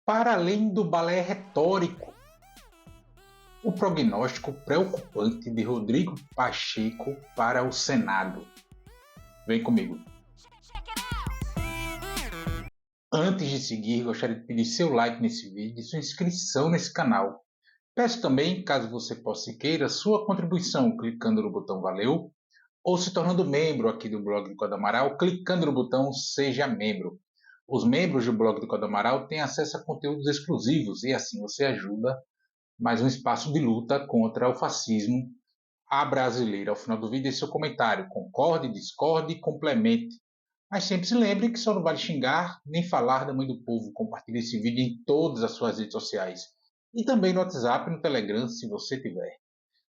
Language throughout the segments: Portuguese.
Para além do balé retórico, o prognóstico preocupante de Rodrigo Pacheco para o Senado. Vem comigo. Antes de seguir, gostaria de pedir seu like nesse vídeo e sua inscrição nesse canal. Peço também, caso você possa e queira, sua contribuição clicando no botão Valeu ou se tornando membro aqui do blog do Código Amaral, clicando no botão Seja Membro. Os membros do blog do Código Amaral têm acesso a conteúdos exclusivos e assim você ajuda mais um espaço de luta contra o fascismo à brasileira. Ao final do vídeo, deixe seu comentário. Concorde, discorde, complemente. Mas sempre se lembre que só não vale xingar nem falar da mãe do povo. Compartilhe esse vídeo em todas as suas redes sociais. E também no WhatsApp e no Telegram, se você tiver.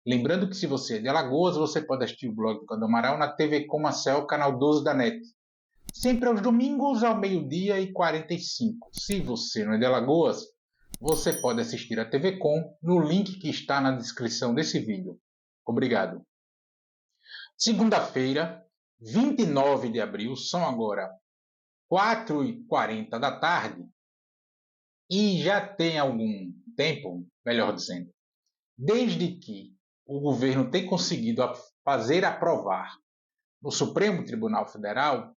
Lembrando que se você é de Alagoas, você pode assistir o blog do Código Amaral na TV Comacel, canal 12 da NET. Sempre aos domingos, ao 12h45. Se você não é de Alagoas, você pode assistir a TV Com no link que está na descrição desse vídeo. Obrigado. Segunda-feira, 29 de abril, são agora 4h40 da tarde e já tem algum tempo, melhor dizendo, desde que o governo tem conseguido fazer aprovar no Supremo Tribunal Federal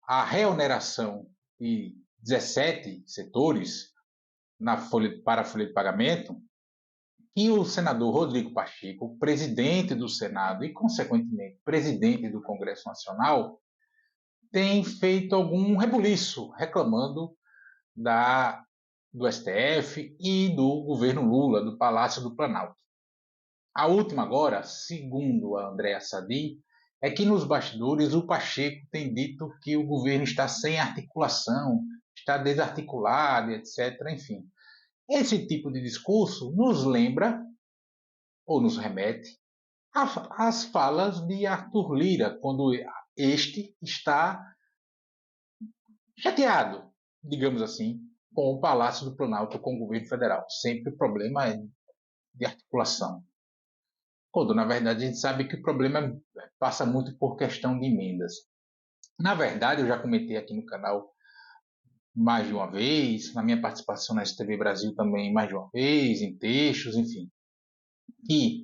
a reoneração de 17 setores para a folha de pagamento, e o senador Rodrigo Pacheco, presidente do Senado e, consequentemente, presidente do Congresso Nacional, tem feito algum rebuliço reclamando do STF e do governo Lula, do Palácio do Planalto. A última agora, segundo a Andréa Sadi, é que nos bastidores o Pacheco tem dito que o governo está sem articulação, está desarticulado, etc. Enfim, esse tipo de discurso nos lembra, ou nos remete, às falas de Arthur Lira, quando este está chateado, digamos assim, com o Palácio do Planalto, com o governo federal. Sempre o problema é de articulação. Quando, na verdade, a gente sabe que o problema passa muito por questão de emendas. Na verdade, eu já comentei aqui no canal mais de uma vez, na minha participação na STV Brasil também mais de uma vez, em textos, enfim, que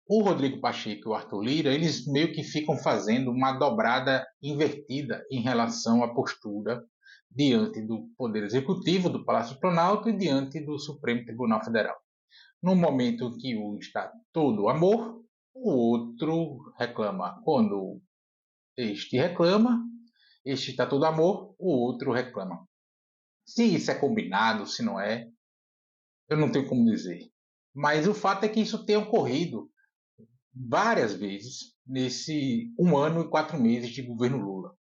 o Rodrigo Pacheco e o Arthur Lira, eles meio que ficam fazendo uma dobrada invertida em relação à postura diante do Poder Executivo, do Palácio do Planalto e diante do Supremo Tribunal Federal. No momento em que um está todo amor, o outro reclama. Quando este reclama, este está todo amor, o outro reclama. Se isso é combinado, se não é, eu não tenho como dizer. Mas o fato é que isso tem ocorrido várias vezes nesse 1 ano e 4 meses de governo Lula.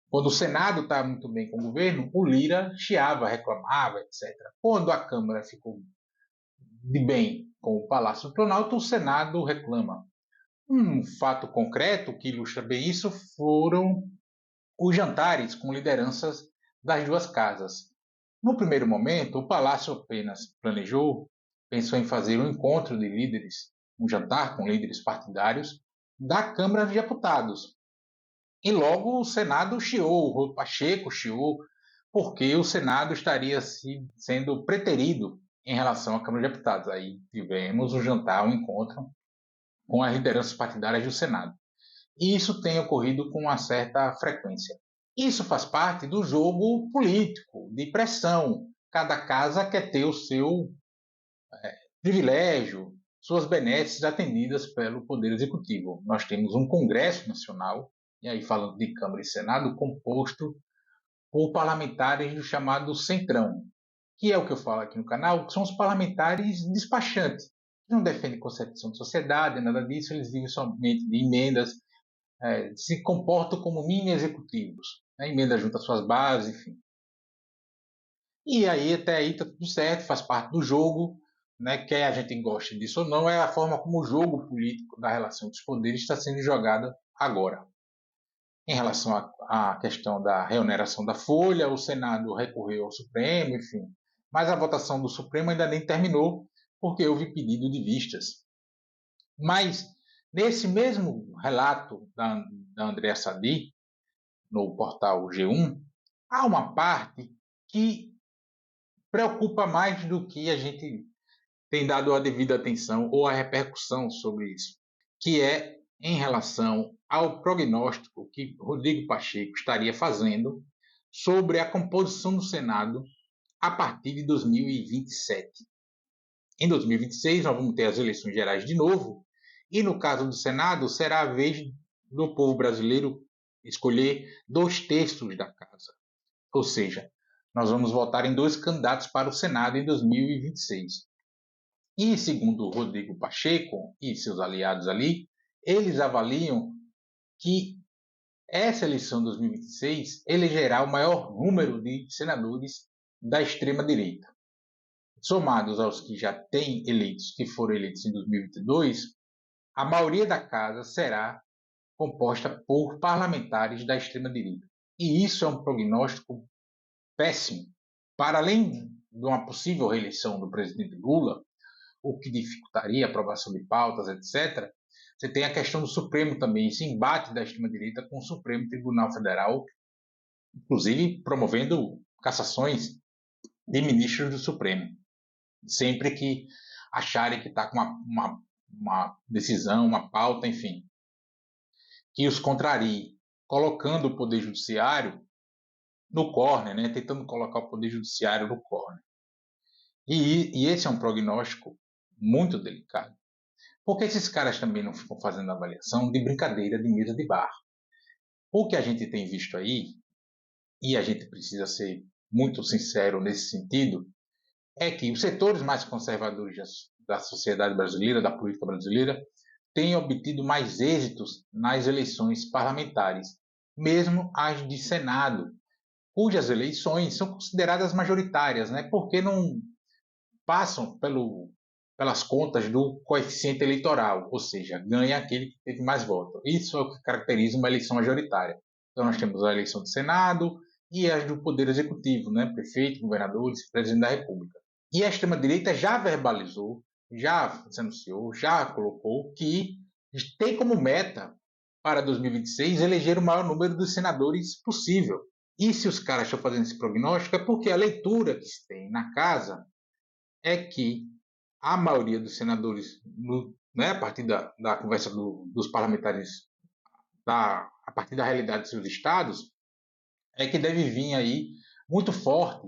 Quando o Senado está muito bem com o governo, o Lira chiava, reclamava, etc. Quando a Câmara ficou de bem com o Palácio do Planalto, o Senado reclama. Um fato concreto que ilustra bem isso foram os jantares com lideranças das duas casas. No primeiro momento, o Palácio apenas pensou em fazer um encontro de líderes, um jantar com líderes partidários da Câmara de Deputados. E logo o Senado chiou, o Pacheco chiou, porque o Senado estaria sendo preterido em relação à Câmara de Deputados. Aí tivemos um jantar, um encontro com as lideranças partidárias do Senado. E isso tem ocorrido com uma certa frequência. Isso faz parte do jogo político, de pressão. Cada casa quer ter o seu privilégio, suas benesses atendidas pelo Poder Executivo. Nós temos um Congresso Nacional, e aí falando de Câmara e Senado, composto por parlamentares do chamado Centrão, que é o que eu falo aqui no canal, que são os parlamentares despachantes, que não defendem concepção de sociedade, nada disso, eles vivem somente de emendas, se comportam como mini executivos, emenda junto às suas bases, enfim. E aí até aí está tudo certo, faz parte do jogo, quer a gente goste disso ou não, é a forma como o jogo político da relação dos poderes está sendo jogado agora. Em relação à questão da reoneração da folha, o Senado recorreu ao Supremo, enfim. Mas a votação do Supremo ainda nem terminou, porque houve pedido de vistas. Mas, nesse mesmo relato da Andréa Sadi, no portal G1, há uma parte que preocupa mais do que a gente tem dado a devida atenção ou a repercussão sobre isso, que é em relação ao prognóstico que Rodrigo Pacheco estaria fazendo sobre a composição do Senado a partir de 2027. Em 2026, nós vamos ter as eleições gerais de novo, e no caso do Senado, será a vez do povo brasileiro escolher 2/3 da casa. Ou seja, nós vamos votar em 2 candidatos para o Senado em 2026. E, segundo Rodrigo Pacheco e seus aliados ali, eles avaliam que essa eleição de 2026 elegerá o maior número de senadores da extrema-direita. Somados aos que já têm eleitos, que foram eleitos em 2022, a maioria da casa será composta por parlamentares da extrema-direita. E isso é um prognóstico péssimo. Para além de uma possível reeleição do presidente Lula, o que dificultaria a aprovação de pautas, etc., você tem a questão do Supremo também, esse embate da extrema-direita com o Supremo Tribunal Federal, inclusive promovendo cassações de ministros do Supremo, sempre que acharem que está com uma decisão, uma pauta, enfim, que os contrarie, colocando o Poder Judiciário no corner, né, tentando colocar o Poder Judiciário no corner. E esse é um prognóstico muito delicado, porque esses caras também não ficam fazendo avaliação de brincadeira de mesa de bar. O que a gente tem visto aí, e a gente precisa ser muito sincero nesse sentido, é que os setores mais conservadores da sociedade brasileira, da política brasileira, têm obtido mais êxitos nas eleições parlamentares, mesmo as de Senado, cujas eleições são consideradas majoritárias, né, porque não passam pelas contas do coeficiente eleitoral, ou seja, ganha aquele que teve mais votos. Isso é o que caracteriza uma eleição majoritária. Então nós temos a eleição do Senado e as do Poder Executivo, né, prefeito, governadores, presidente da República. E a extrema-direita já verbalizou, já se anunciou, já colocou que tem como meta para 2026 eleger o maior número de senadores possível. E se os caras estão fazendo esse prognóstico é porque a leitura que se tem na casa é que a maioria dos senadores, né, a partir da conversa dos parlamentares, a partir da realidade de seus estados, é que deve vir aí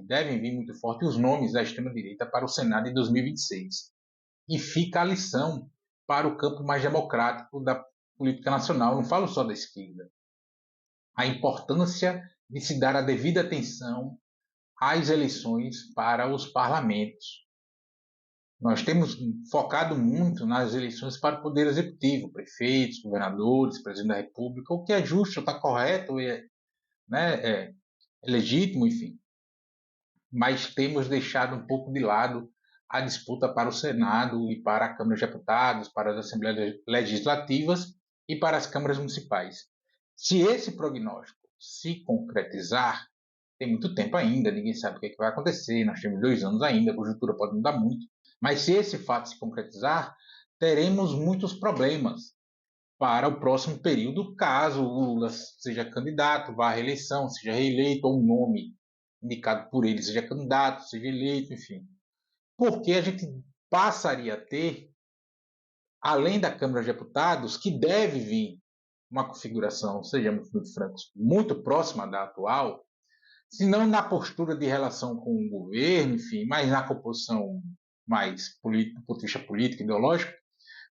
devem vir muito forte os nomes da extrema-direita para o Senado em 2026. E fica a lição para o campo mais democrático da política nacional, não falo só da esquerda. A importância de se dar a devida atenção às eleições para os parlamentos. Nós temos focado muito nas eleições para o Poder Executivo, prefeitos, governadores, presidente da República, o que é justo, está correto, é legítimo, enfim. Mas temos deixado um pouco de lado a disputa para o Senado e para a Câmara de Deputados, para as Assembleias Legislativas e para as câmaras municipais. Se esse prognóstico se concretizar, tem muito tempo ainda, ninguém sabe o que vai acontecer, nós temos 2 anos ainda, a conjuntura pode mudar muito, mas se esse fato se concretizar, teremos muitos problemas para o próximo período, caso o Lula seja candidato, vá à reeleição, seja reeleito, ou um nome indicado por ele seja candidato, seja eleito, enfim. Porque a gente passaria a ter, além da Câmara de Deputados, que deve vir uma configuração, sejamos muito francos, muito próxima da atual, se não na postura de relação com o governo, enfim, mas na composição mais política, do ponto de vista político, ideológico,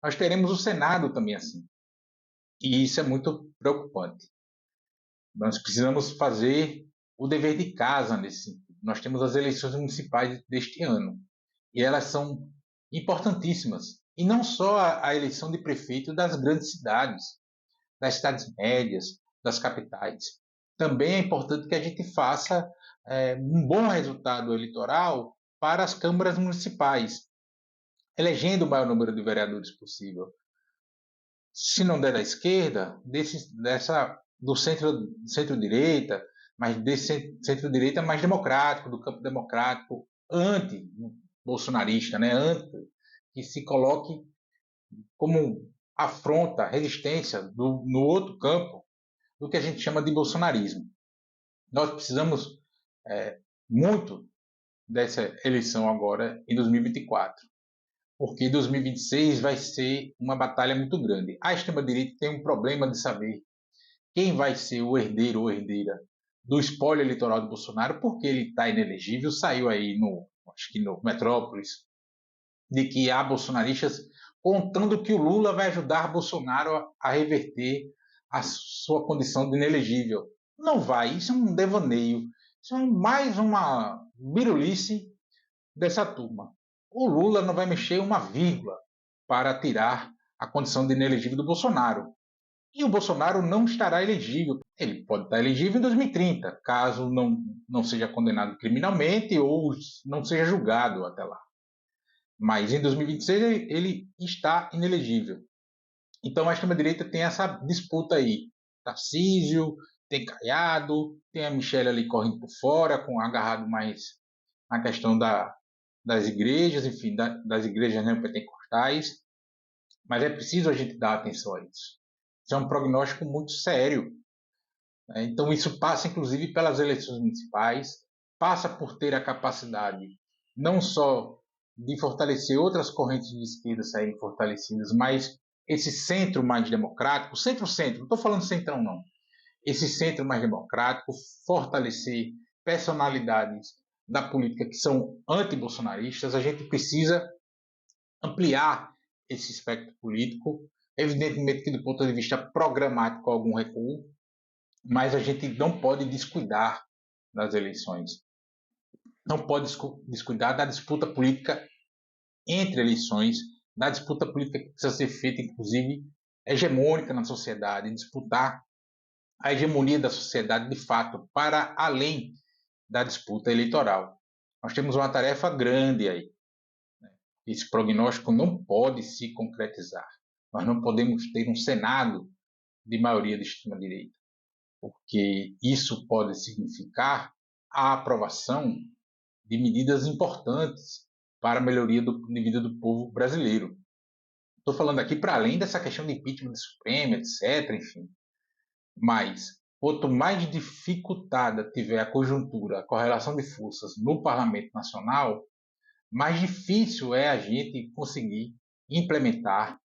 nós teremos o Senado também assim. E isso é muito preocupante. Nós precisamos fazer o dever de casa nesse sentido. Nós temos as eleições municipais deste ano, e elas são importantíssimas. E não só a eleição de prefeito das grandes cidades, das cidades médias, das capitais. Também é importante que a gente faça um bom resultado eleitoral para as câmaras municipais, elegendo o maior número de vereadores possível. Se não der da esquerda, do centro-direita, mas desse centro-direita mais democrático, do campo democrático, anti-bolsonarista, né? Que se coloque como afronta, resistência no outro campo do que a gente chama de bolsonarismo. Nós precisamos muito dessa eleição agora em 2024, porque 2026 vai ser uma batalha muito grande. A extrema-direita tem um problema de saber quem vai ser o herdeiro ou herdeira do espólio eleitoral de Bolsonaro, porque ele está inelegível. Saiu aí acho que no Metrópolis, de que há bolsonaristas contando que o Lula vai ajudar Bolsonaro a reverter a sua condição de inelegível. Não vai, isso é um devaneio, isso é mais uma birulice dessa turma. O Lula não vai mexer uma vírgula para tirar a condição de inelegível do Bolsonaro. E o Bolsonaro não estará elegível. Ele pode estar elegível em 2030, caso não seja condenado criminalmente ou não seja julgado até lá. Mas em 2026 ele está inelegível. Então a extrema-direita tem essa disputa aí. Tarcísio, tem Caiado, tem a Michelle ali correndo por fora, agarrado mais na questão das igrejas, enfim, das igrejas neopentecostais. Mas é preciso a gente dar atenção a isso. Isso é um prognóstico muito sério. Então isso passa inclusive pelas eleições municipais, passa por ter a capacidade não só de fortalecer outras correntes de esquerda saírem fortalecidas, mas esse centro mais democrático, centro-centro, não estou falando centrão não, esse centro mais democrático, fortalecer personalidades da política que são anti-bolsonaristas. A gente precisa ampliar esse espectro político, evidentemente que do ponto de vista programático algum recuo, mas a gente não pode descuidar das eleições. Não pode descuidar da disputa política entre eleições, da disputa política que precisa ser feita, inclusive, hegemônica na sociedade, disputar a hegemonia da sociedade de fato, para além da disputa eleitoral. Nós temos uma tarefa grande aí. Esse prognóstico não pode se concretizar. Nós não podemos ter um Senado de maioria de extrema-direita, porque isso pode significar a aprovação de medidas importantes para a melhoria de vida do povo brasileiro. Estou falando aqui para além dessa questão de impeachment do Supremo, etc., enfim. Mas, quanto mais dificultada tiver a conjuntura, a correlação de forças no Parlamento Nacional, mais difícil é a gente conseguir implementar,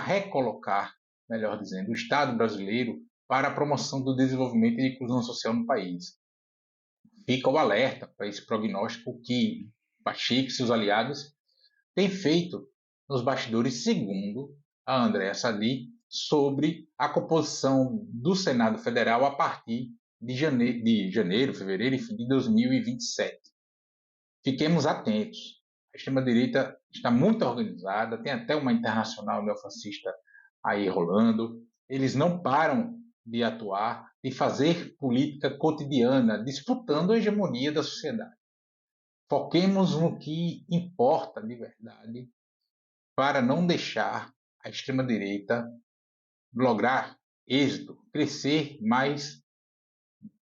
recolocar, melhor dizendo, o Estado brasileiro para a promoção do desenvolvimento e inclusão social no país. Fica o alerta para esse prognóstico que Pacheco e seus aliados têm feito nos bastidores, segundo a Andréa Sadi, sobre a composição do Senado Federal a partir de janeiro, fevereiro, enfim, de 2027. Fiquemos atentos. A extrema-direita está muito organizada, tem até uma internacional neofascista aí rolando. Eles não param de atuar, de fazer política cotidiana, disputando a hegemonia da sociedade. Foquemos no que importa de verdade para não deixar a extrema-direita lograr êxito, crescer mais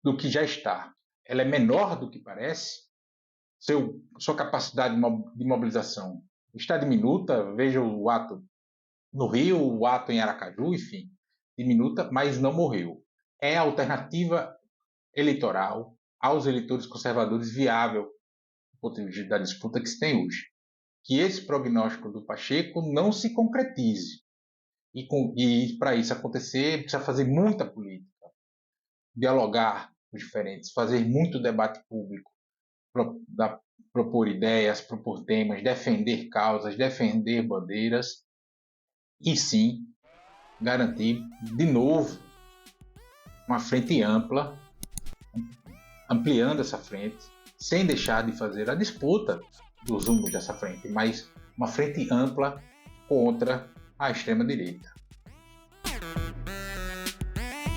do que já está. Ela é menor do que parece, sua capacidade de mobilização está diminuta. Veja o ato no Rio, o ato em Aracaju, enfim, diminuta, mas não morreu. É a alternativa eleitoral aos eleitores conservadores viável do ponto de vista da disputa que se tem hoje. Que esse prognóstico do Pacheco não se concretize. E para isso acontecer, precisa fazer muita política, dialogar com os diferentes, fazer muito debate público, propor ideias, propor temas, defender causas, defender bandeiras e sim garantir de novo uma frente ampla, ampliando essa frente, sem deixar de fazer a disputa dos rumos dessa frente, mas uma frente ampla contra a extrema-direita.